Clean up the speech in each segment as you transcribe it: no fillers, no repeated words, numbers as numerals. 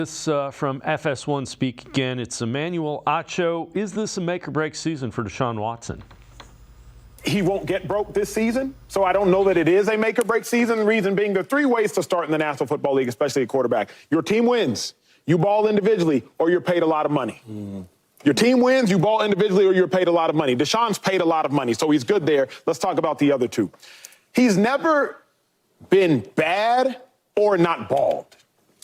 This from FS1 Speak again. It's Emmanuel Acho. Is this a make or break season for Deshaun Watson? He won't get broke this season, so I don't know that it is a make or break season. The reason being, there are three ways to start in the National Football League, especially a quarterback. Your team wins, you ball individually, or you're paid a lot of money. Your team wins, you ball individually, or you're paid a lot of money. Deshaun's paid a lot of money, so he's good there. Let's talk about the other two. He's never been bad or not balled.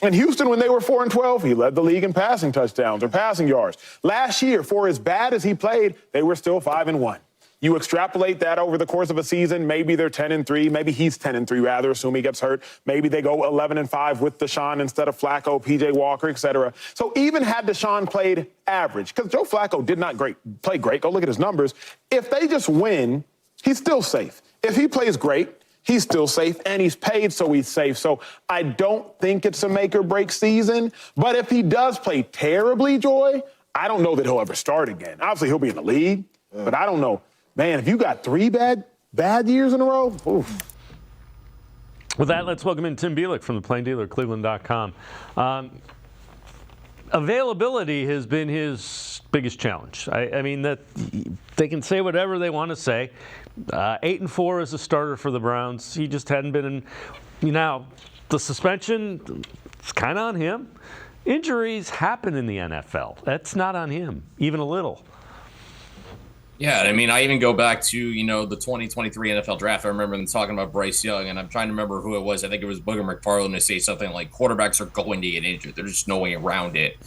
In Houston, when they were 4-12, he led the league in passing touchdowns or passing yards. Last year, for as bad as he played, they were still 5-1. You extrapolate that over the course of a season, maybe they're 10-3, maybe he's 10-3 rather, assume he gets hurt. Maybe they go 11-5 with Deshaun instead of Flacco, PJ Walker, etc. So even had Deshaun played average, because Joe Flacco did not play great, go look at his numbers. If they just win, he's still safe. If he plays great, he's still safe, and he's paid, so he's safe. So I don't think it's a make-or-break season. But if he does play terribly, Joy, I don't know that he'll ever start again. Obviously, he'll be in the league, but I don't know. Man, if you got three bad years in a row, oof. With that, let's welcome in Tim Bielik from the Plain Dealer, cleveland.com. Availability has been his biggest challenge. I mean, that they can say whatever they want to say. 8-4 as a starter for the Browns. He just hadn't been in. Now, the suspension, it's kind of on him. Injuries happen in the NFL. That's not on him, even a little. Yeah, I mean, I even go back to, the 2023 NFL draft. I remember them talking about Bryce Young, and I'm trying to remember who it was. I think it was Booger McFarland to say something like, quarterbacks are going to get injured. There's just no way around it.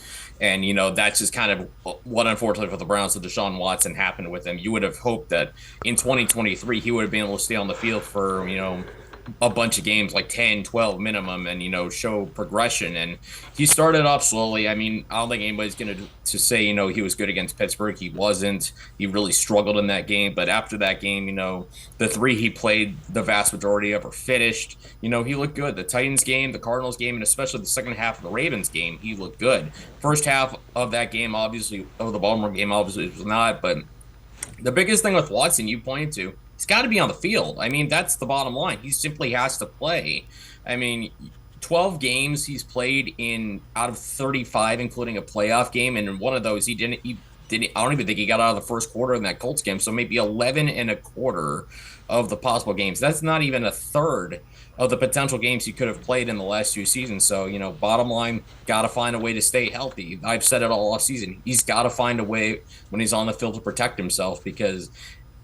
And, that's just kind of what, unfortunately, for the Browns, the Deshaun Watson happened with him. You would have hoped that in 2023 he would have been able to stay on the field for, a bunch of games, like 10, 12 minimum, and, show progression. And he started off slowly. I mean, I don't think anybody's going to say, he was good against Pittsburgh. He wasn't. He really struggled in that game. But after that game, the three he played, the vast majority of are finished. He looked good. The Titans game, the Cardinals game, and especially the second half of the Ravens game, he looked good. First half of that game, obviously, of the Baltimore game, obviously it was not. But the biggest thing with Watson, you pointed to, he's got to be on the field. I mean, that's the bottom line. He simply has to play. I mean, 12 games he's played in out of 35, including a playoff game, and in one of those, I don't even think he got out of the first quarter in that Colts game, so maybe 11 and a quarter of the possible games. That's not even a third of the potential games he could have played in the last two seasons. So, bottom line, got to find a way to stay healthy. I've said it all off season. He's got to find a way when he's on the field to protect himself because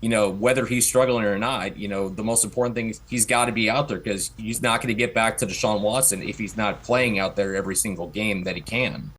whether he's struggling or not, the most important thing is he's got to be out there because he's not going to get back to Deshaun Watson if he's not playing out there every single game that he can.